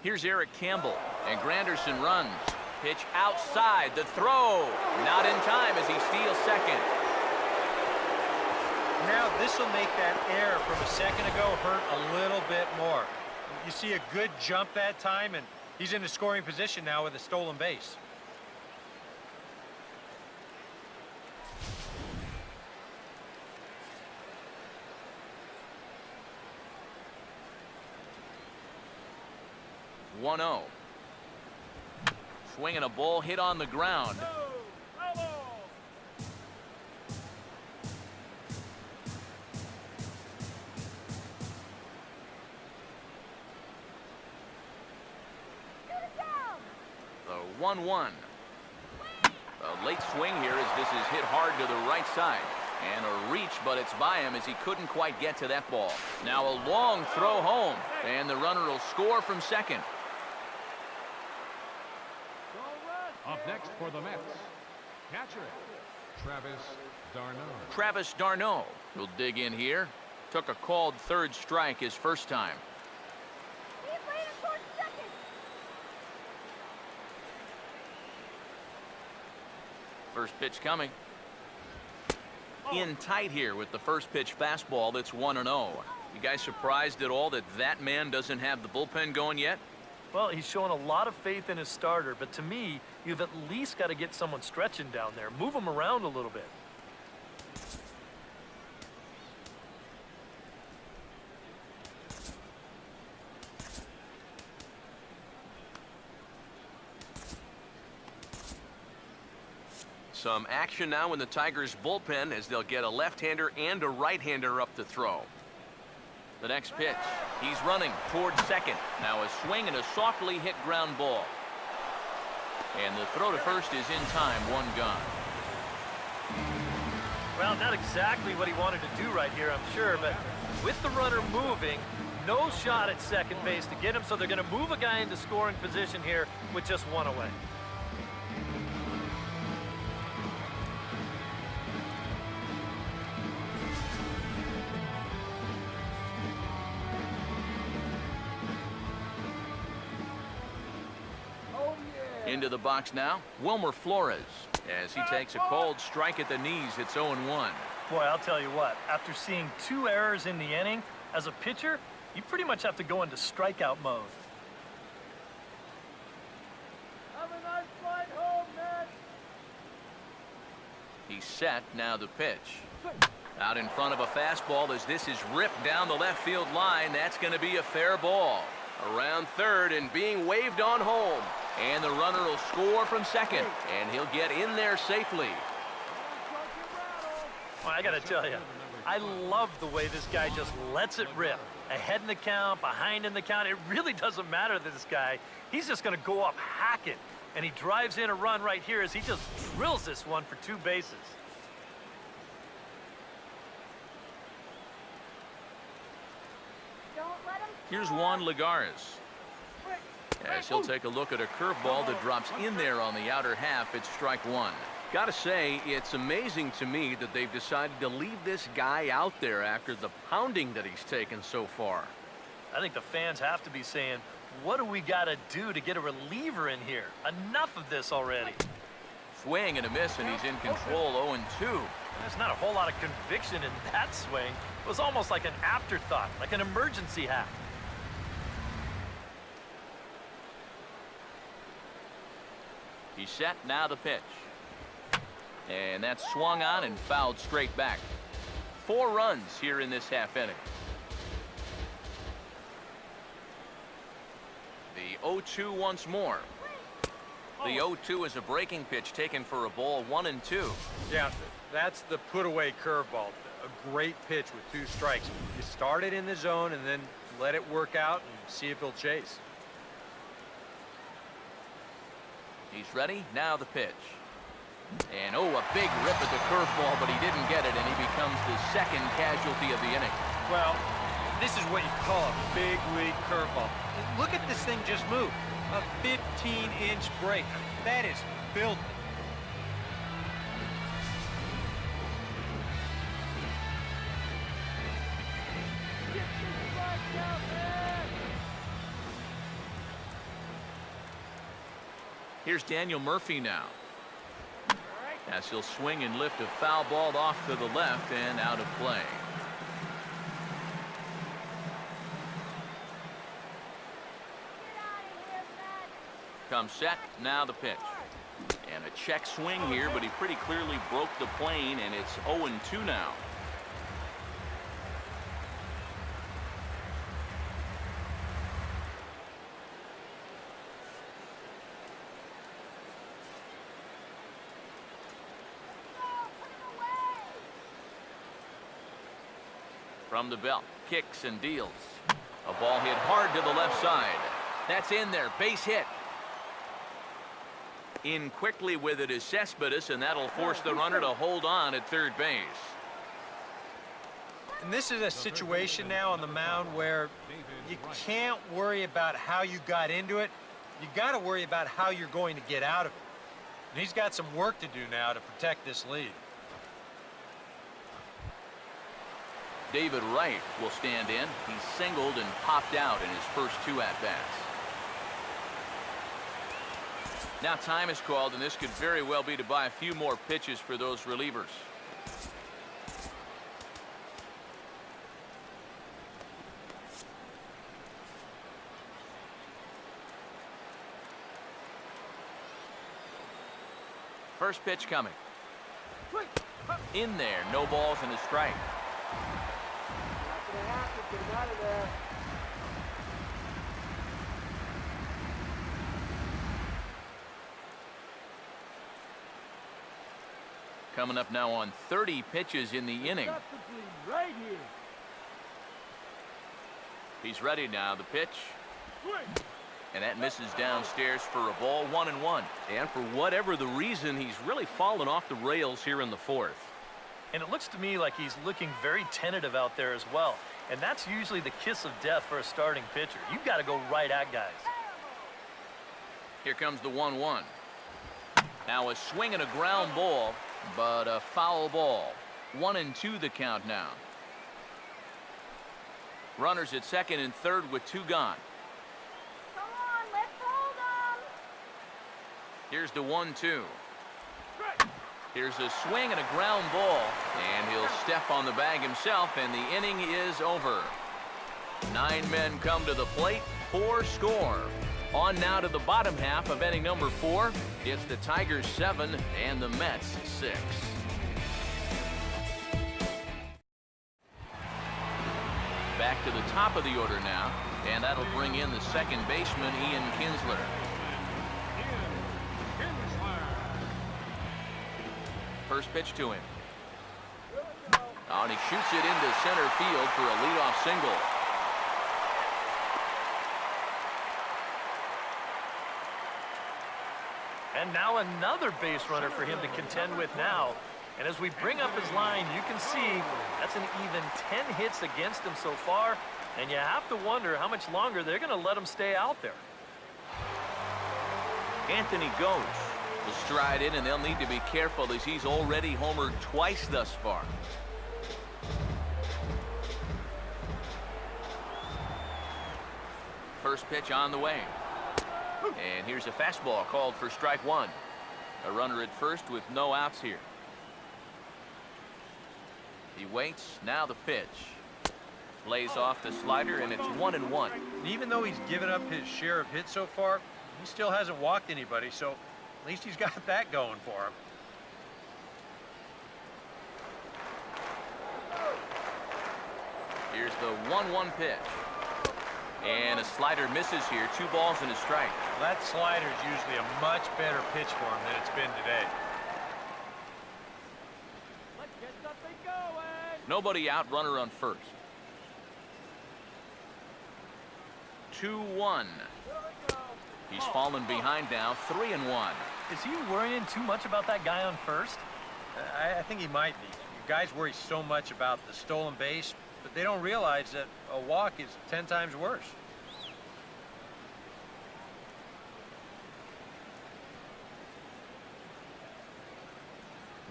Here's Eric Campbell, and Granderson runs. Pitch outside, the throw. Not in time as he steals second. Now this will make that error from a second ago hurt a little bit more. You see a good jump that time, and he's in a scoring position now with a stolen base. One-zero. Swinging a ball hit on the ground. The 1-1. A late swing here as this is hit hard to the right side. And a reach, but it's by him as he couldn't quite get to that ball. Now a long throw home, and the runner will score from second. Up next for the Mets, catcher, Travis d'Arnaud. Travis d'Arnaud will dig in here. Took a called third strike his first time. First pitch coming. In tight here with the first pitch fastball that's 1-0. You guys surprised at all that that man doesn't have the bullpen going yet? Well, he's showing a lot of faith in his starter, but to me, you've at least got to get someone stretching down there. Move him around a little bit. Some action now in the Tigers' bullpen as they'll get a left-hander and a right-hander up to throw. The next pitch, he's running towards second. Now a swing and a softly hit ground ball. And the throw to first is in time, one gone. Well, not exactly what he wanted to do right here, I'm sure, but with the runner moving, no shot at second base to get him, so they're going to move a guy into scoring position here with just one away. Into the box now, Wilmer Flores, as he takes a called strike at the knees. It's 0-1. Boy, I'll tell you what, after seeing 2 errors in the inning, as a pitcher, you pretty much have to go into strikeout mode. Have a nice flight home, Matt. He's set, now the pitch. Out in front of a fastball as this is ripped down the left field line. That's going to be a fair ball. Around third and being waved on home. And the runner will score from second, and he'll get in there safely. Well, I got to tell you, I love the way this guy just lets it rip. Ahead in the count, behind in the count, it really doesn't matter to this guy. He's just going to go up hacking, and he drives in a run right here as he just drills this one for 2 bases. Here's Juan Lagares. As he'll take a look at a curveball that drops in there on the outer half. It's strike one. Gotta say, it's amazing to me that they've decided to leave this guy out there after the pounding that he's taken so far. I think the fans have to be saying, what do we got to do to get a reliever in here? Enough of this already. Swing and a miss, and he's in control. 0-2. There's not a whole lot of conviction in that swing. It was almost like an afterthought, like an emergency hack. He's set, now the pitch. And that's swung on and fouled straight back. 4 runs here in this half inning. The 0-2 once more. The 0-2 is a breaking pitch taken for a ball, 1-2. Yeah, that's the put-away curveball. A great pitch with 2 strikes. You start it in the zone and then let it work out and see if he'll chase. He's ready, now the pitch. And oh, a big rip at the curveball, but he didn't get it, and he becomes the second casualty of the inning. Well, this is what you call a big league curveball. Look at this thing just move. A 15-inch break. That is filthy. Here's Daniel Murphy now. As he'll swing and lift a foul ball off to the left and out of play. Comes set, now the pitch. And a check swing here, but he pretty clearly broke the plane, and it's 0-2 now. From the belt, kicks and deals. A ball hit hard to the left side. That's in there, base hit. In quickly with it is Cespedes, and that'll force the runner to hold on at third base. And this is a situation now on the mound where you can't worry about how you got into it. You got to worry about how you're going to get out of it. And he's got some work to do now to protect this lead. David Wright will stand in. He's singled and popped out in his first 2 at-bats. Now time is called, and this could very well be to buy a few more pitches for those relievers. First pitch coming. In there, no balls and a strike. Get out of there. Coming up now on 30 pitches in the inning. Right here. He's ready now. The pitch. And that misses downstairs for a ball, 1-1. And for whatever the reason, he's really fallen off the rails here in the 4th. And it looks to me like he's looking very tentative out there as well. And that's usually the kiss of death for a starting pitcher. You've got to go right at guys. Here comes the 1-1. Now a swing and a ground ball, but a foul ball. 1-2 the count now. Runners at second and third with 2 gone. Come on, let's hold them. Here's the 1-2. Here's a swing and a ground ball, and he'll step on the bag himself, and the inning is over. 9 men come to the plate, 4 score. On now to the bottom half of inning number 4. It's the Tigers 7 and the Mets 6. Back to the top of the order now, and that'll bring in the second baseman, Ian Kinsler. First pitch to him. Oh, and he shoots it into center field for a leadoff single. And now another base runner for him to contend with now. And as we bring up his line, you can see that's an even 10 hits against him so far. And you have to wonder how much longer they're going to let him stay out there. Anthony Ghosh will stride in, and they'll need to be careful as he's already homered twice thus far. First pitch on the way. And here's a fastball called for strike 1. A runner at first with no outs here. He waits. Now the pitch. Lays off the slider, and it's 1-1. Even though he's given up his share of hits so far, he still hasn't walked anybody, so at least he's got that going for him. Here's the 1-1 pitch. And a slider misses here. 2 balls and a strike. That slider is usually a much better pitch for him than it's been today. Let's get something going. Nobody out, runner on first. 2-1. He's fallen behind now, 3-1. Is he worrying too much about that guy on first? I think he might be. Guys worry so much about the stolen base, but they don't realize that a walk is 10 times worse.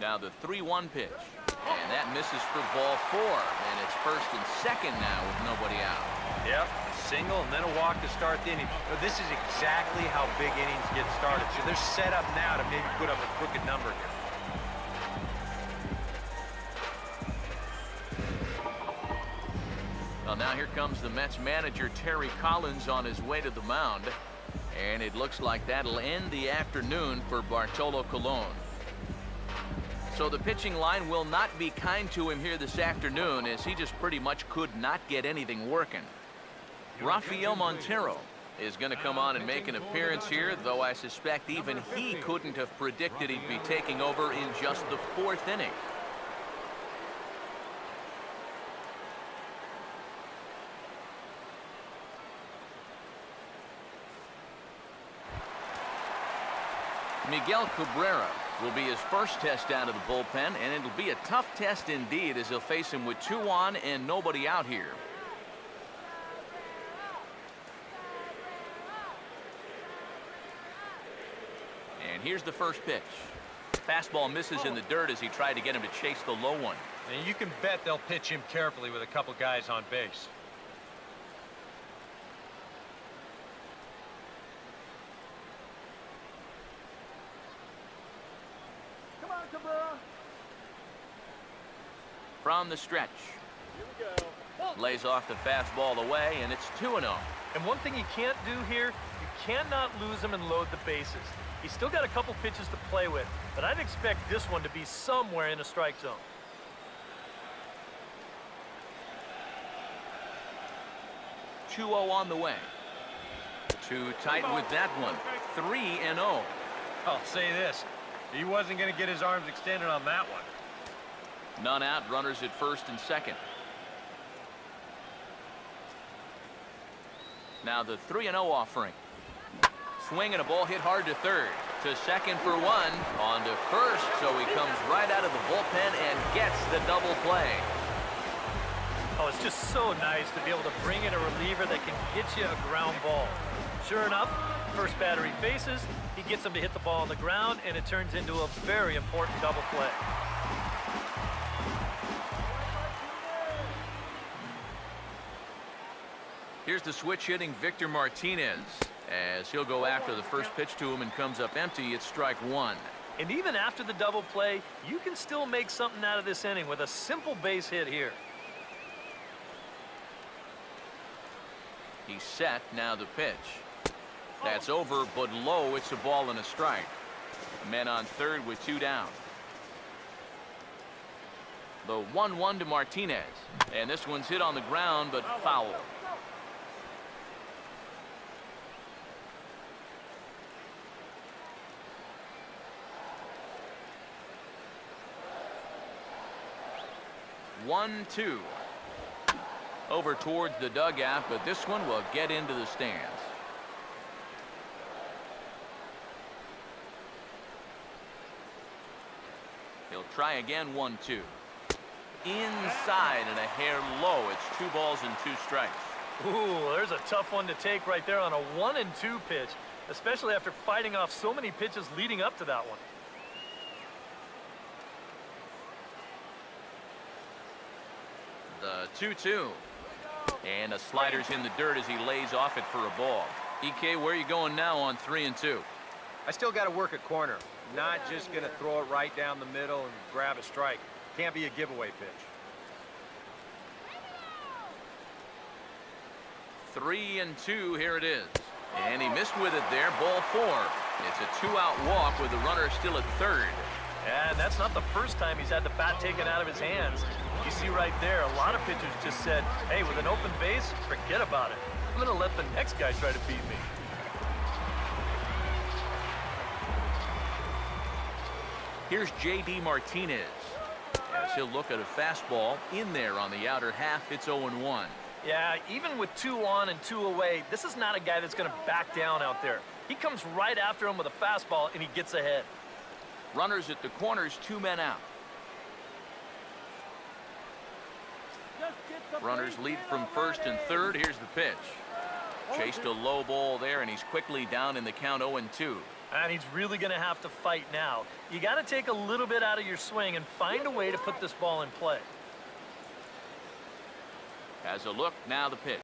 Now the 3-1 pitch. And that misses for ball 4. And it's first and second now with nobody out. Yep, single and then a walk to start the inning. But this is exactly how big innings get started. So they're set up now to maybe put up a crooked number here. Well, now here comes the Mets manager, Terry Collins, on his way to the mound. And it looks like that'll end the afternoon for Bartolo Colon. So the pitching line will not be kind to him here this afternoon, as he just pretty much could not get anything working. Rafael Montero is going to come on and make an appearance here, though I suspect even he couldn't have predicted he'd be taking over in just the 4th inning. Miguel Cabrera will be his first test out of the bullpen, and it'll be a tough test indeed, as he'll face him with 2 on and nobody out here. And here's the first pitch. Fastball misses in the dirt as he tried to get him to chase the low one. And you can bet they'll pitch him carefully with a couple guys on base. Come on, Cabrera. From the stretch. Here we go. Lays off the fastball away, and it's 2-0. And one thing you can't do here, you cannot lose him and load the bases. He's still got a couple pitches to play with, but I'd expect this one to be somewhere in a strike zone. On the way. Too tight with that one. 3-0. I'll say this. He wasn't going to get his arms extended on that one. None out, runners at first and second. Now the 3-0 offering. Swing and a ball hit hard to third. To second for 1. On to first, so he comes right out of the bullpen and gets the double play. Oh, it's just so nice to be able to bring in a reliever that can get you a ground ball. Sure enough, first batter he faces, he gets him to hit the ball on the ground, and it turns into a very important double play. Here's the switch hitting Victor Martinez, as he'll go after the first pitch to him and comes up empty. It's strike 1. And even after the double play, you can still make something out of this inning with a simple base hit here. He's set. Now the pitch. That's over, but low. It's a ball and a strike. Men on third with 2 down. The 1-1 to Martinez. And this one's hit on the ground, but foul. One, 2. Over towards the dugout, but this one will get into the stands. He'll try again. 1-2. Inside and a hair low. It's 2 balls and 2 strikes. Ooh, there's a tough one to take right there on a 1-2 pitch, especially after fighting off so many pitches leading up to that one. The 2-2. And the slider's in the dirt as he lays off it for a ball. EK, where are you going now on 3-2? I still got to work at corner. Not just going to throw it right down the middle and grab a strike. Can't be a giveaway pitch. 3-2. Here it is. And he missed with it there. Ball 4. It's a 2-out walk with the runner still at third. And that's not the first time he's had the bat taken out of his hands. You see right there, a lot of pitchers just said, hey, with an open base, forget about it. I'm going to let the next guy try to beat me. Here's J.D. Martinez, as he'll look at a fastball in there on the outer half. It's 0-1. Yeah, even with 2 on and 2 away, this is not a guy that's going to back down out there. He comes right after him with a fastball, and he gets ahead. Runners at the corners, 2 men out. Runners lead from first and third. Here's the pitch. Chased a low ball there, and he's quickly down in the count. 0-2. And he's really going to have to fight now. You got to take a little bit out of your swing and find a way to put this ball in play. As a look, now the pitch.